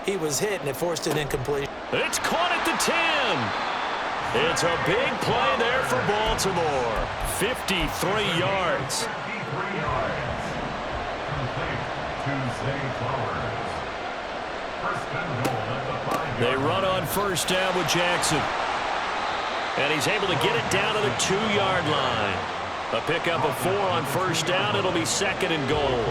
He was hit, and it forced an incompletion. It's caught at the 10. It's a big play there for Baltimore. 53 yards. They run on first down with Jackson. And he's able to get it down to the 2-yard line. A pickup of 4 on first down. It'll be second and goal.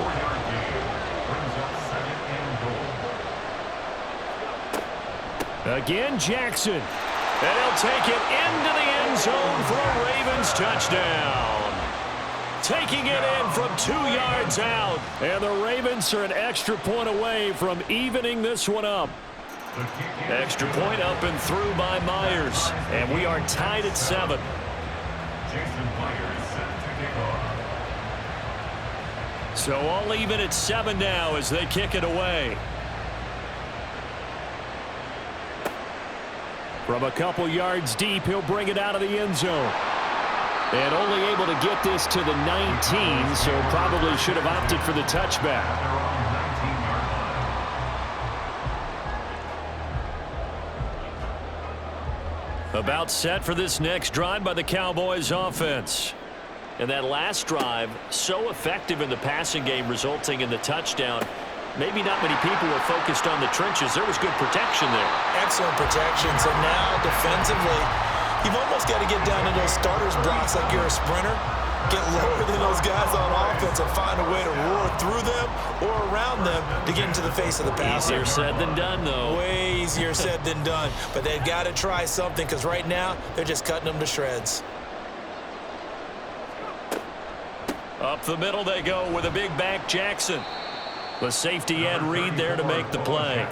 Again, Jackson. And he'll take it into the end zone for a Ravens touchdown. Taking it in from 2 yards out. And the Ravens are an extra point away from evening this one up. Extra point up and through by Myers. And we are tied at 7. So all even at 7 now as they kick it away. From a couple yards deep, he'll bring it out of the end zone. And only able to get this to the 19, so probably should have opted for the touchback. About set for this next drive by the Cowboys offense. And that last drive, so effective in the passing game, resulting in the touchdown. Maybe not many people were focused on the trenches. There was good protection there. Excellent protection. So now, defensively, you've almost got to get down to those starters blocks like you're a sprinter. Get lower than those guys on offense and find a way to roar through them or around them to get into the face of the passer. Easier said than done, though. Way easier said than done. But they've got to try something because right now they're just cutting them to shreds. Up the middle they go with a big back Jackson. The safety Ed Reed there to make the play.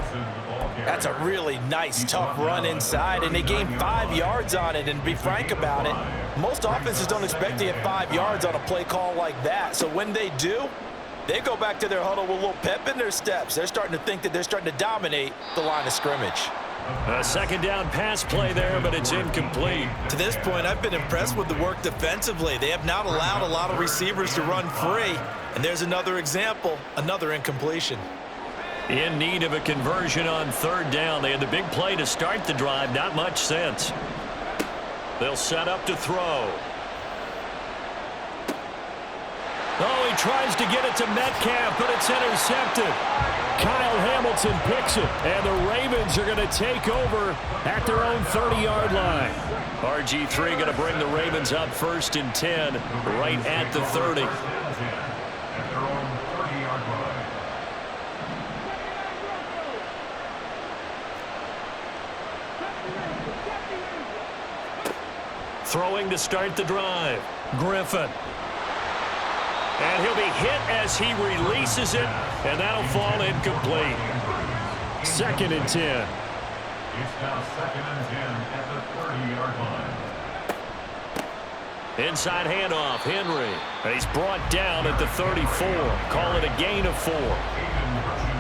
That's a really nice, tough run inside, and they gained 5 yards on it. And to be frank about it, most offenses don't expect to get 5 yards on a play call like that. So when they do, they go back to their huddle with a little pep in their steps. They're starting to think that they're starting to dominate the line of scrimmage. A second down pass play there, but it's incomplete. To this point, I've been impressed with the work defensively. They have not allowed a lot of receivers to run free. And there's another example, another incompletion. In need of a conversion on third down. They had the big play to start the drive. Not much sense. They'll set up to throw. Oh, he tries to get it to Metcalf, but it's intercepted. Kyle Hamilton picks it, and the Ravens are going to take over at their own 30-yard line. RG3 going to bring the Ravens up first and 10, right at the 30. Throwing to start the drive. Griffin. And he'll be hit as he releases it, and that'll fall incomplete. Second and 10. It's now second and 10 at the 30-yard line. Inside handoff, Henry. And he's brought down at the 34. Call it a gain of 4.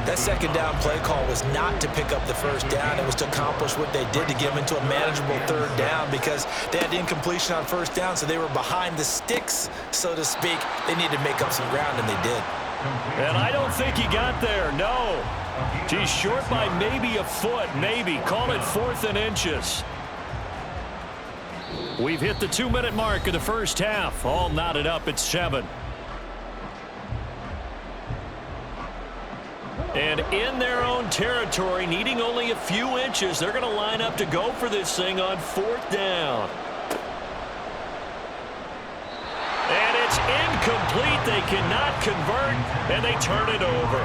That second down play call was not to pick up the first down. It was to accomplish what they did to get them into a manageable third down because they had incompletion on first down, so they were behind the sticks, so to speak. They needed to make up some ground, and they did. And I don't think he got there, no. He's short by maybe a foot, maybe. Call it 4th and inches. We've hit the 2-minute mark of the first half. All knotted up at 7. And in their own territory, needing only a few inches, they're going to line up to go for this thing on 4th down. And it's incomplete. They cannot convert, and they turn it over.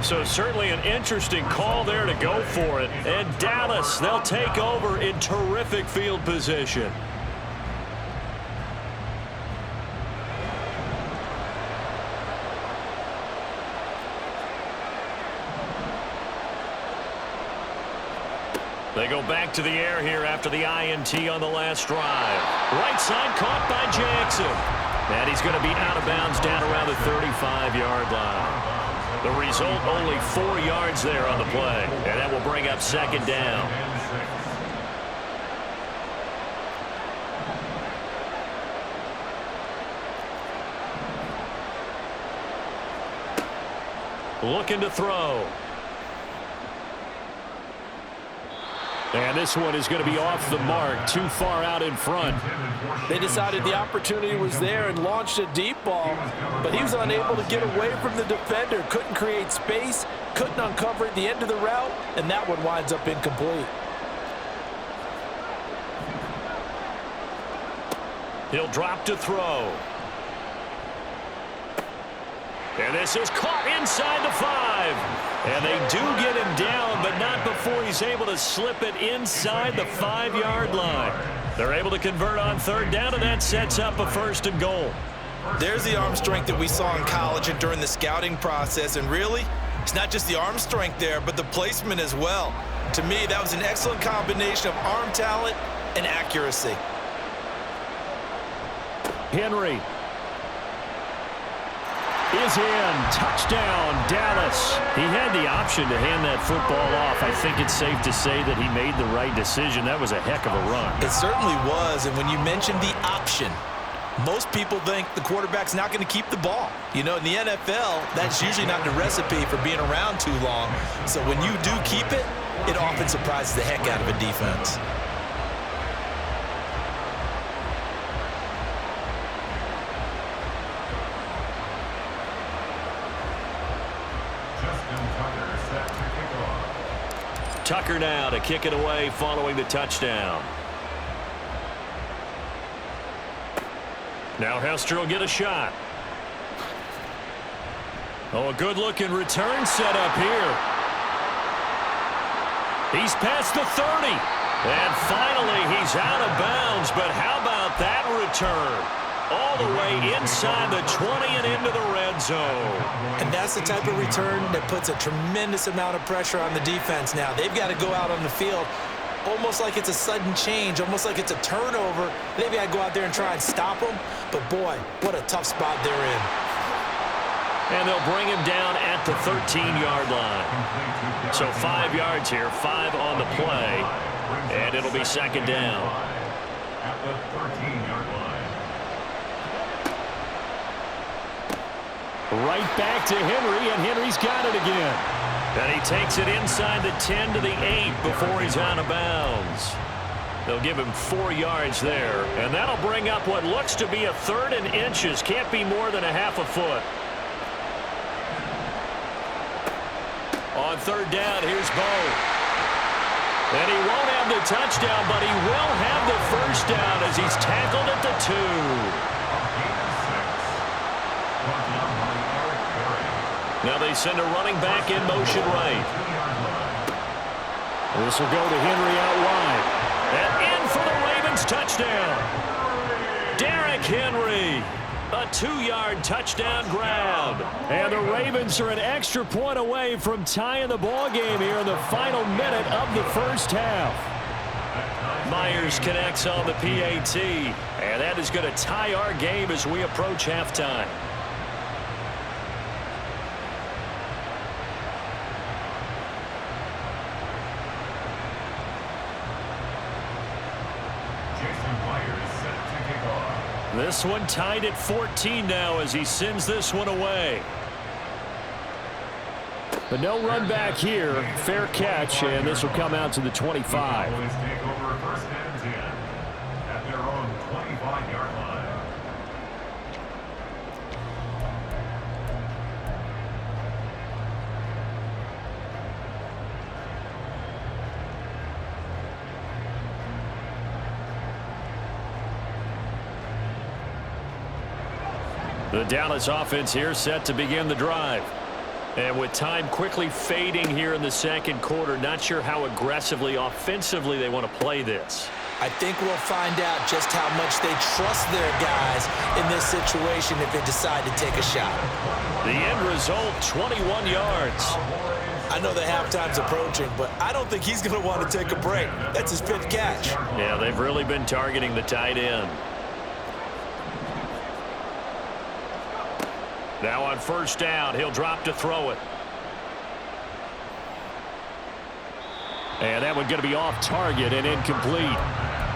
So certainly an interesting call there to go for it. And Dallas, they'll take over in terrific field position. They go back to the air here after the INT on the last drive. Right side caught by Jackson. And he's going to be out of bounds down around the 35-yard line. The result, only 4 yards there on the play. And that will bring up second down. Looking to throw. And this one is going to be off the mark, too far out in front. They decided the opportunity was there and launched a deep ball, but he was unable to get away from the defender, couldn't create space, couldn't uncover at the end of the route, and that one winds up incomplete. He'll drop to throw. And this is caught inside the 5. And they do get him down, but not before he's able to slip it inside the 5-yard line. They're able to convert on third down, and that sets up a 1st and goal. There's the arm strength that we saw in college and during the scouting process. And really, it's not just the arm strength there, but the placement as well. To me, that was an excellent combination of arm talent and accuracy. Henry is in. Touchdown, Dallas. He had the option to hand that football off. I think it's safe to say that he made the right decision. That was a heck of a run. It certainly was, and when you mentioned the option, most people think the quarterback's not going to keep the ball. You know, in the NFL, that's usually not the recipe for being around too long. So when you do keep it, it often surprises the heck out of a defense. Tucker now to kick it away following the touchdown. Now Hester will get a shot. Oh, a good-looking return set up here. He's past the 30. And finally, he's out of bounds. But how about that return? All the way inside the 20 and into the red zone. And that's the type of return that puts a tremendous amount of pressure on the defense now. They've got to go out on the field almost like it's a sudden change, almost like it's a turnover. They've got to go out there and try and stop them. But, boy, what a tough spot they're in. And they'll bring him down at the 13-yard line. So 5 yards here, 5 on the play. And it'll be 2nd down. At the 13-yard line. Right back to Henry, and Henry's got it again. And he takes it inside the 10 to the 8 before he's out of bounds. They'll give him 4 yards there, and that'll bring up what looks to be a 3rd and inches. Can't be more than a half a foot. On 3rd down, here's Bo. And he won't have the touchdown, but he will have the 1st down as he's tackled at the 2. Now they send a running back in motion right. This will go to Henry out wide. And in for the Ravens touchdown. Derrick Henry. A 2-yard touchdown grab. And the Ravens are an extra point away from tying the ball game here in the final minute of the 1st half. Myers connects on the PAT. And that is going to tie our game as we approach halftime. This one tied at 14 now as he sends this one away. But no run back here. Fair catch, and this will come out to the 25. Cowboys take over 1st and 10 at their own 25-yard line. The Dallas offense here set to begin the drive. And with time quickly fading here in the 2nd quarter, not sure how aggressively, offensively they want to play this. I think we'll find out just how much they trust their guys in this situation if they decide to take a shot. The end result, 21 yards. I know the halftime's approaching, but I don't think he's going to want to take a break. That's his 5th catch. Yeah, they've really been targeting the tight end. Now on 1st down, he'll drop to throw it. And that one going to be off target and incomplete.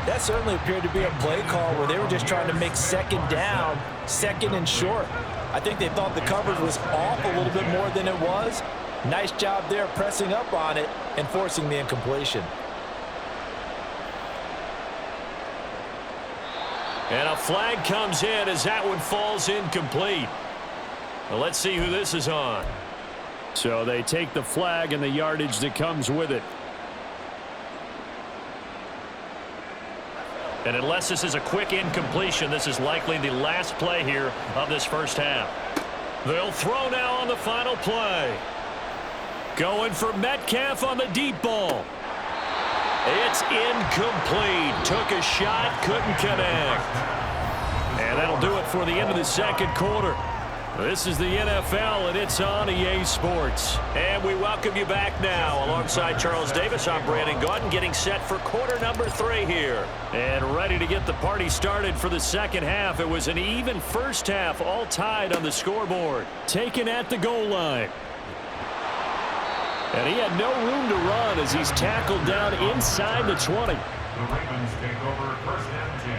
That certainly appeared to be a play call where they were just trying to make 2nd down, 2nd and short. I think they thought the coverage was off a little bit more than it was. Nice job there pressing up on it and forcing the incompletion. And a flag comes in as that one falls incomplete. Well, let's see who this is on. So they take the flag and the yardage that comes with it. And unless this is a quick incompletion, this is likely the last play here of this first half. They'll throw now on the final play. Going for Metcalf on the deep ball. It's incomplete. Took a shot, couldn't connect. And that'll do it for the end of the second quarter. This is the NFL, and it's on EA Sports. And we welcome you back now. Alongside Charles Davis, I'm Brandon Gaudin, getting set for quarter number 3 here. And ready to get the party started for the second half. It was an even first half, all tied on the scoreboard. Taken at the goal line. And he had no room to run as he's tackled down inside the 20. The Ravens take over first and 10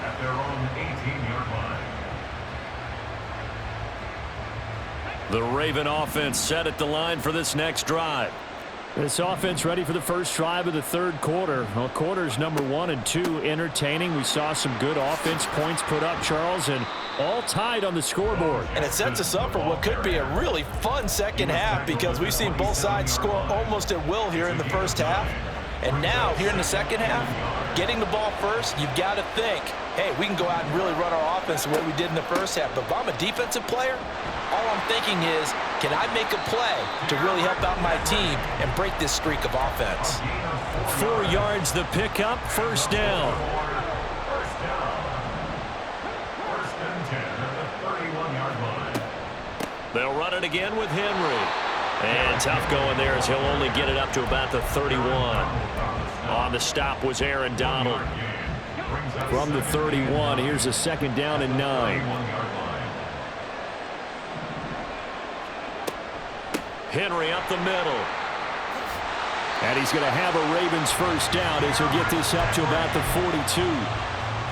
at their own 18-yard line. The Raven offense set at the line for this next drive. This offense ready for the first drive of the third quarter. Well, quarters number 1 and 2 entertaining. We saw some good offense points put up, Charles, and all tied on the scoreboard. And it sets us up for what could be a really fun second half because we've seen both sides score almost at will here in the first half. And now, here in the second half, getting the ball first, you've got to think, hey, we can go out and really run our offense the way we did in the first half. But if I'm a defensive player, all I'm thinking is, can I make a play to really help out my team and break this streak of offense? 4 yards the pickup, first down. First and 10 at the 31-yard line. They'll run it again with Henry. And tough going there as he'll only get it up to about the 31. On the stop was Aaron Donald. From the 31, here's a second down and 9. Henry up the middle. And he's going to have a Ravens first down as he'll get this up to about the 42.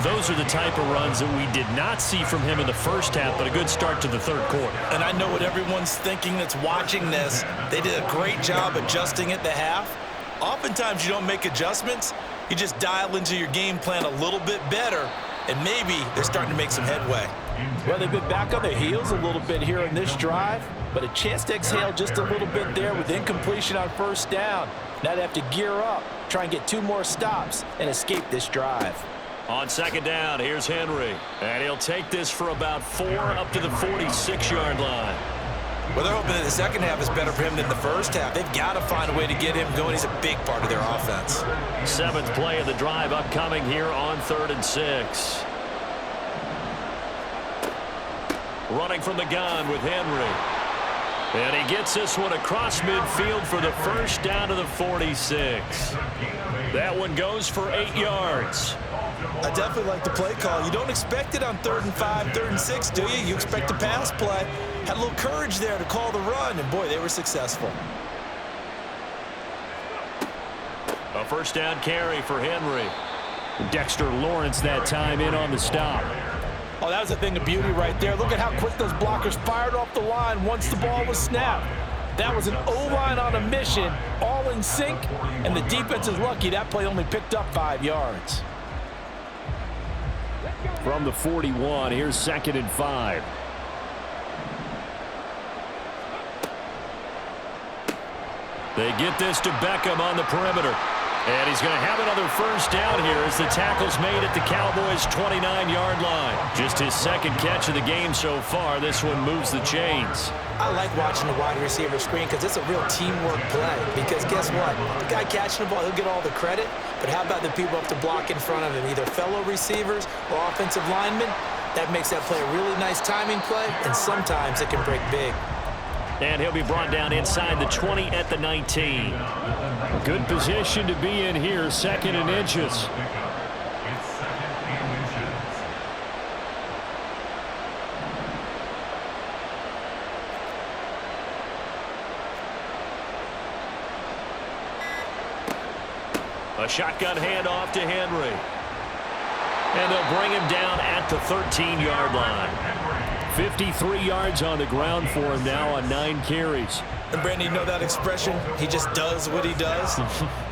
Those are the type of runs that we did not see from him in the first half, but a good start to the third quarter. And I know what everyone's thinking that's watching this. They did a great job adjusting at the half. Oftentimes you don't make adjustments. You just dial into your game plan a little bit better, and maybe they're starting to make some headway. Well, they've been back on their heels a little bit here in this drive, but a chance to exhale just a little bit there with incompletion on first down. Now they have to gear up, try and get 2 more stops, and escape this drive. On second down, here's Henry. And he'll take this for about 4 up to the 46-yard line. Well, they're hoping that the second half is better for him than the first half. They've got to find a way to get him going. He's a big part of their offense. 7th play of the drive upcoming here on 3rd and 6. Running from the gun with Henry. And he gets this one across midfield for the first down to the 46. That one goes for 8 yards. I definitely like the play call. You don't expect it on 3rd and 5, 3rd and 6, do you? You expect a pass play. Had a little courage there to call the run, and boy, they were successful. A first down carry for Henry. Dexter Lawrence that time in on the stop. Oh, that was a thing of beauty right there. Look at how quick those blockers fired off the line once the ball was snapped. That was an O-line on a mission, all in sync, and the defense is lucky that play only picked up 5 yards. From the 41, here's 2nd and 5. They get this to Beckham on the perimeter. And he's going to have another first down here as the tackle's made at the Cowboys' 29-yard line. Just his 2nd catch of the game so far. This one moves the chains. I like watching the wide receiver screen because it's a real teamwork play. Because guess what? The guy catching the ball, he'll get all the credit. But how about the people up to block in front of him, either fellow receivers or offensive linemen? That makes that play a really nice timing play, and sometimes it can break big. And he'll be brought down inside the 20 at the 19. Good position to be in here, 2nd and inches. It's 2nd and inches. A shotgun handoff to Henry. And they'll bring him down at the 13-yard line. 53 yards on the ground for him now on 9 carries. And Brandon, you know that expression? He just does what he does.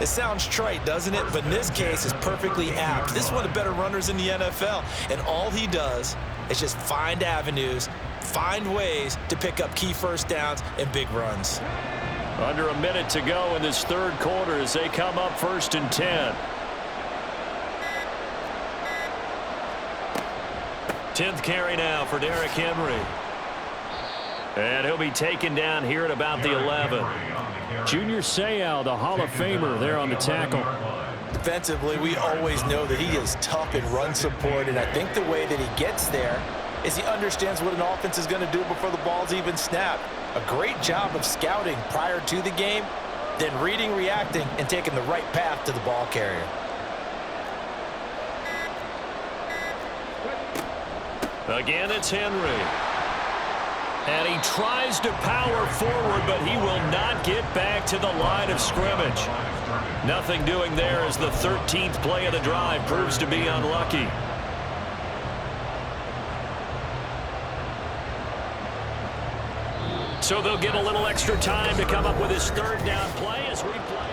It sounds trite, doesn't it? But in this case, it's perfectly apt. This is one of the better runners in the NFL. And all he does is just find avenues, find ways to pick up key first downs and big runs. Under a minute to go in this third quarter as they come up 1st and 10. 10th carry now for Derrick Henry. And he'll be taken down here at about the 11. Junior Seau, the Hall of Famer, there on the tackle. Defensively, we always know that he is tough in run support, and I think the way that he gets there is he understands what an offense is going to do before the ball's even snapped. A great job of scouting prior to the game, then reading, reacting, and taking the right path to the ball carrier. Again, it's Henry. And he tries to power forward, but he will not get back to the line of scrimmage. Nothing doing there as the 13th play of the drive proves to be unlucky. So they'll get a little extra time to come up with his 3rd down play as we play.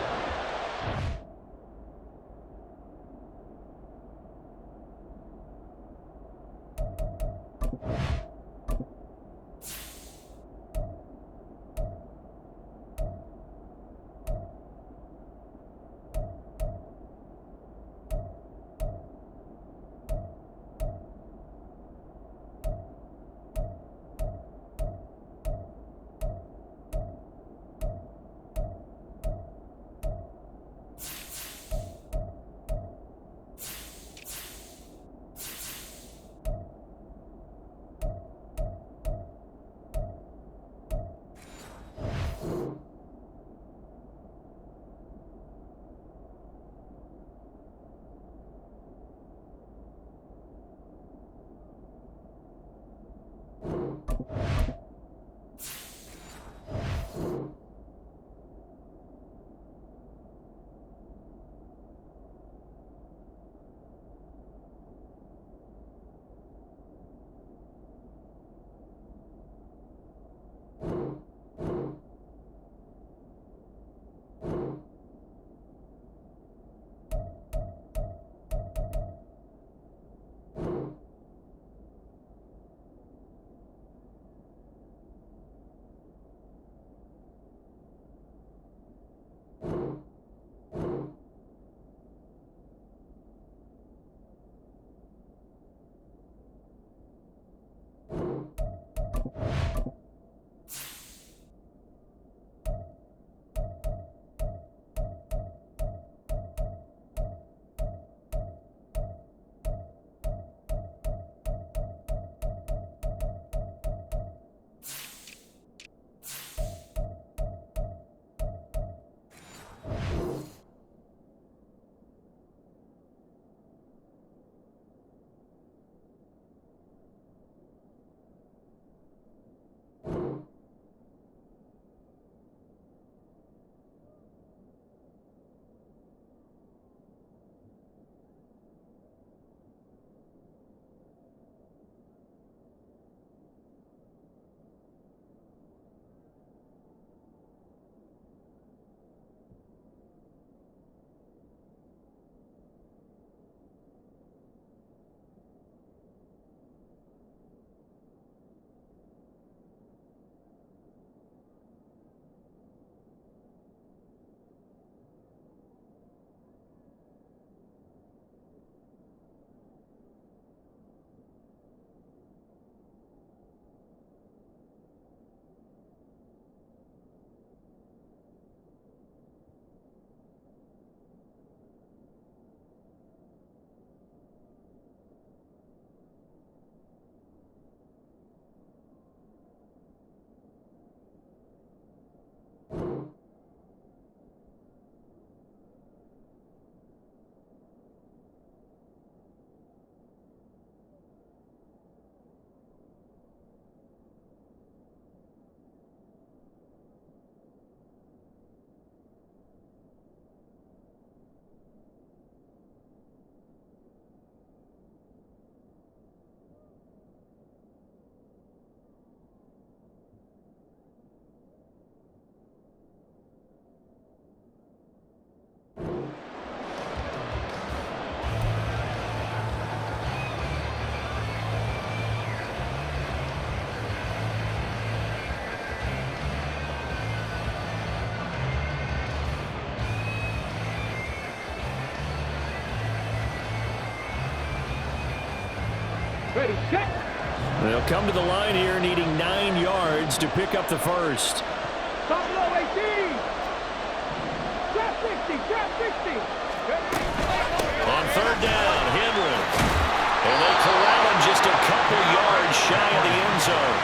They'll come to the line here needing 9 yards to pick up the first. Stop low, 18. Drop 60, drop 60. On third down, Henry. And they corral him just a couple yards shy of the end zone.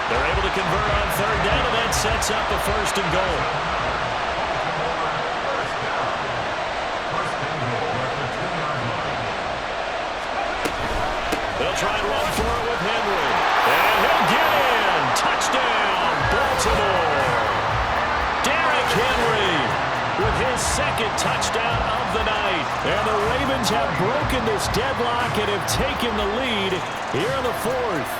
They're able to convert on third down, and that sets up the first and goal. They'll try and run for it with Henry. And he'll get in. Touchdown, Baltimore. Derrick Henry with his second touchdown of the night. And the Ravens have broken this deadlock and have taken the lead here in the fourth.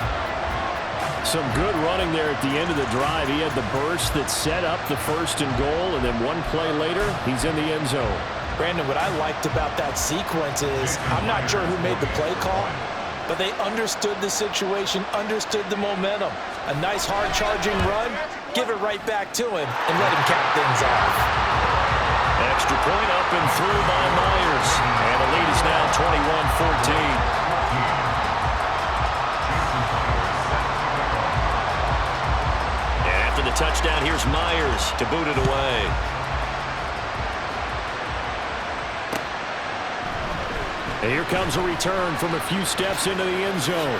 Some good running there at the end of the drive. He had the burst that set up the first and goal, and then one play later, he's in the end zone. Brandon, what I liked about that sequence is I'm not sure who made the play call, but they understood the situation, understood the momentum. A nice hard-charging run, give it right back to him, and let him cap things off. Extra point up and through by Myers. And the lead is now 21-14. After the touchdown, here's Myers to boot it away. And here comes a return from a few steps into the end zone.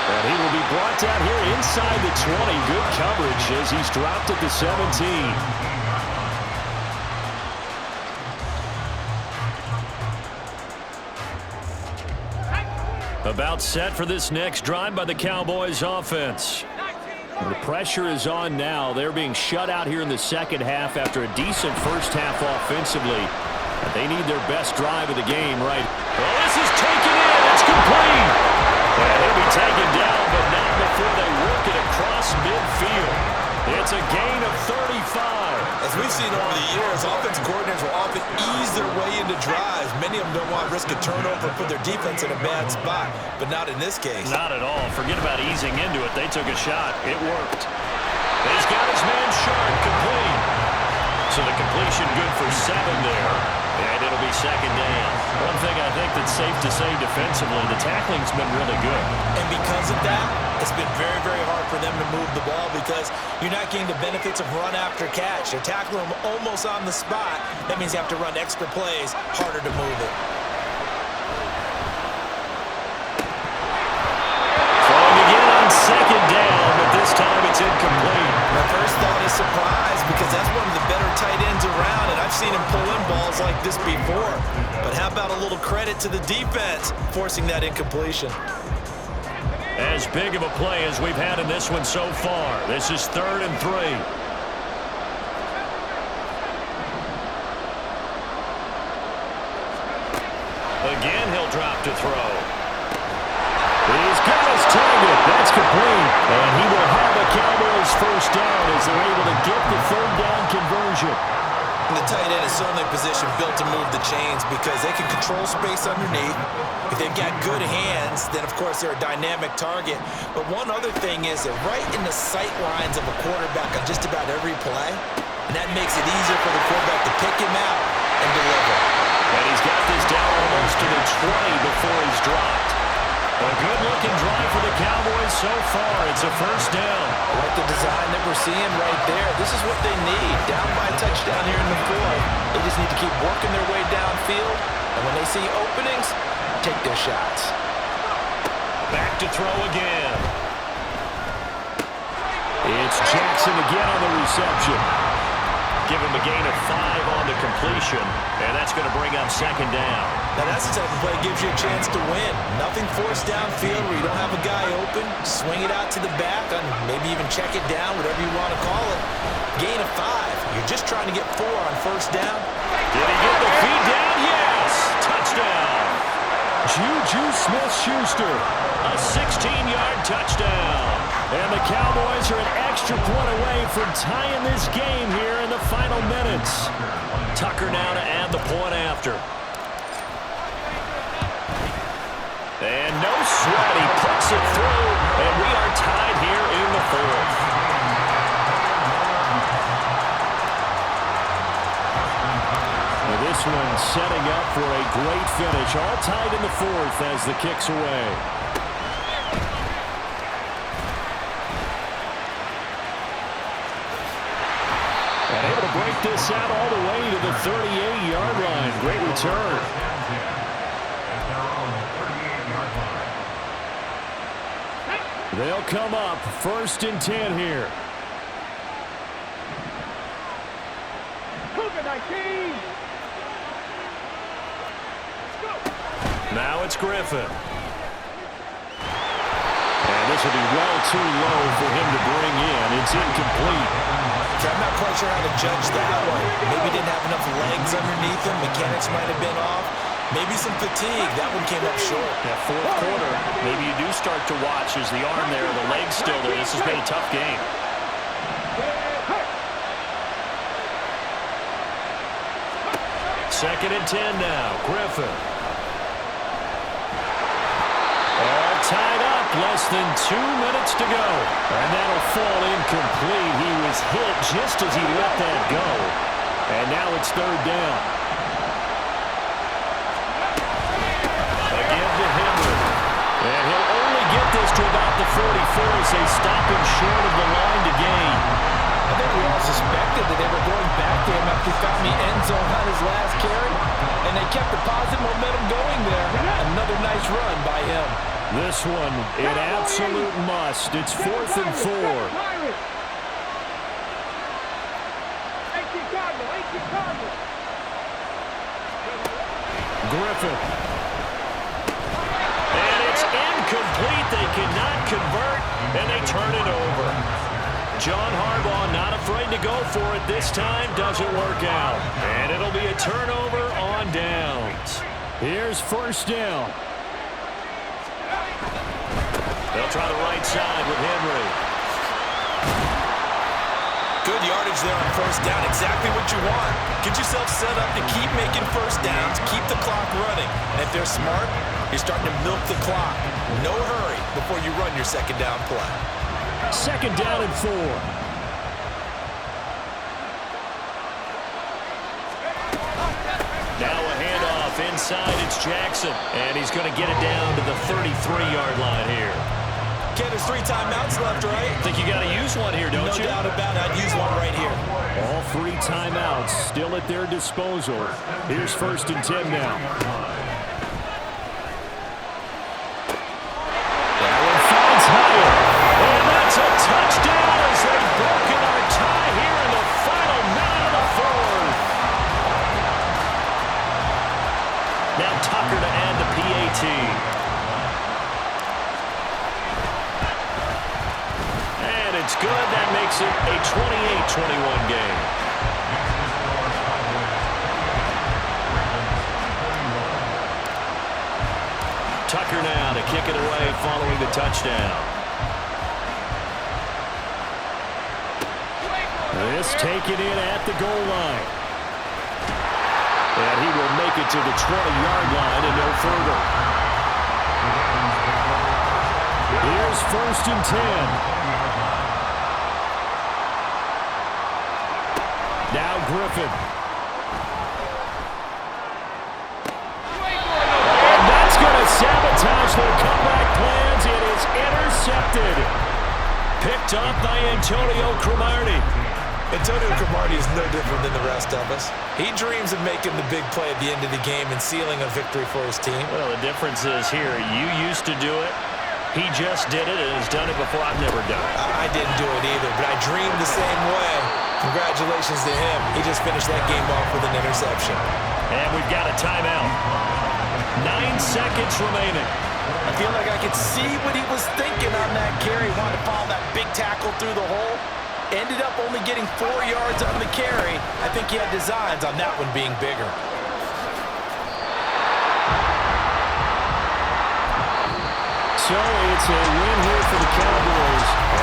And he will be brought down here inside the 20. Good coverage as he's dropped at the 17. About set for this next drive by the Cowboys offense. And the pressure is on now. They're being shut out here in the second half after a decent first half offensively. They need their best drive of the game, right? Well, this is taken in. It's complete. And he'll be taken down, but not before they work it across midfield. It's a gain of 35. As we've seen over the years, offensive coordinators will often ease their way into drives. Many of them don't want to risk a turnover and put their defense in a bad spot, but not in this case. Not at all. Forget about easing into it. They took a shot. It worked. He's got his man Sharp complete. So the completion good for 7 there. And it'll be second down. One thing I think that's safe to say defensively, the tackling's been really good. And because of that, it's been very, very hard for them to move the ball because you're not getting the benefits of run after catch. They're tackling them almost on the spot. That means you have to run extra plays, harder to move it. Throwing again on second down, but this time it's incomplete. My first thought is surprise because that's one of the better tight ends around, and I've seen him pull in balls like this before. But how about a little credit to the defense forcing that incompletion? As big of a play as we've had in this one so far. This is 3rd and 3. Again, he'll drop to throw. He's got his target. That's complete. And he will have a Cowboys first down as they're able to get the 3rd down conversion. And the tight end is certainly a position built to move the chains because they can control space underneath. If they've got good hands, then of course they're a dynamic target. But one other thing is they're right in the sight lines of a quarterback on just about every play. And that makes it easier for the quarterback to pick him out and deliver. And he's got this down almost to the 20 before he's dropped. A good-looking drive for the Cowboys so far. It's a first down. I like the design that we're seeing right there. This is what they need. Down by a touchdown here in the 4th. They just need to keep working their way downfield. And when they see openings, take their shots. Back to throw again. It's Jackson again on the reception. Give him a gain of 5 on the completion. And that's going to bring up second down. Now that's the type of play that gives you a chance to win. Nothing forced downfield where you don't have a guy open. Swing it out to the back and maybe even check it down, whatever you want to call it. Gain of 5. You're just trying to get 4 on first down. Did he get the feed down? Yes! Touchdown! Juju Smith-Schuster. A 16-yard touchdown. And the Cowboys are an extra point away from tying this game here in the final minutes. Tucker now to add the point after. And no sweat, he puts it through, and we are tied here in the 4th. Well, this one setting up for a great finish. All tied in the fourth as the kick's away. And able to break this out all the way to the 38-yard line. Great return. They'll come up 1st and 10 here. Now it's Griffin. And this will be well too low for him to bring in. It's incomplete. I'm not quite sure how to judge that one. Maybe didn't have enough legs underneath him. Mechanics might have been off. Maybe some fatigue. That one came up short. Yeah, fourth quarter, maybe you do start to watch. Is the arm there, the leg's still there. This has been a tough game. Second and 10 now. Griffin. All tied up. Less than 2 minutes to go. And that'll fall incomplete. He was hit just as he let that go. And now it's 3rd down. Again to Henry. And he'll only get this to about the 44 as they stop him short of the line to gain. I think we all suspected that they were going back to him after he found the end zone on his last carry. And they kept the positive momentum going there. Another nice run by him. This one, an absolute must. It's 4th and 4. Griffin. And it's incomplete. They cannot convert, and they turn it over. John Harbaugh not afraid to go for it this time. Doesn't work out. And it'll be a turnover on downs. Here's 1st down. They'll try the right side with Henry. Good yardage there on 1st down. Exactly what you want. Get yourself set up to keep making 1st downs, keep the clock running. And if they're smart, you're starting to milk the clock. No hurry before you run your 2nd down play. 2nd down and 4. Now a handoff inside. It's Jackson. And he's going to get it down to the 33-yard line here. Ken, there's 3 timeouts left, right? I think you got to use one here, don't you? No doubt about it. I'd use one right here. All 3 timeouts still at their disposal. Here's 1st and 10 now. That one finds higher. And that's a touchdown as they've broken our tie here in the final minute of the 4th. Now Tucker to add the PAT. It's good. That makes it a 28-21 game. Tucker now to kick it away following the touchdown. This taken in at the goal line. And he will make it to the 20-yard line and no further. Here's 1st and 10. Now Griffin. And that's going to sabotage their comeback plans. It is intercepted. Picked up by Antonio Cromartie. Antonio Cromartie is no different than the rest of us. He dreams of making the big play at the end of the game and sealing a victory for his team. Well, the difference is here, you used to do it. He just did it and has done it before. I've never done it. I didn't do it either, but I dreamed the same way. Congratulations to him. He just finished that game off with an interception. And we've got a timeout. 9 seconds remaining. I feel like I could see what he was thinking on that carry. Wanted to follow that big tackle through the hole. Ended up only getting 4 yards on the carry. I think he had designs on that one being bigger. So it's a win here for the Cowboys.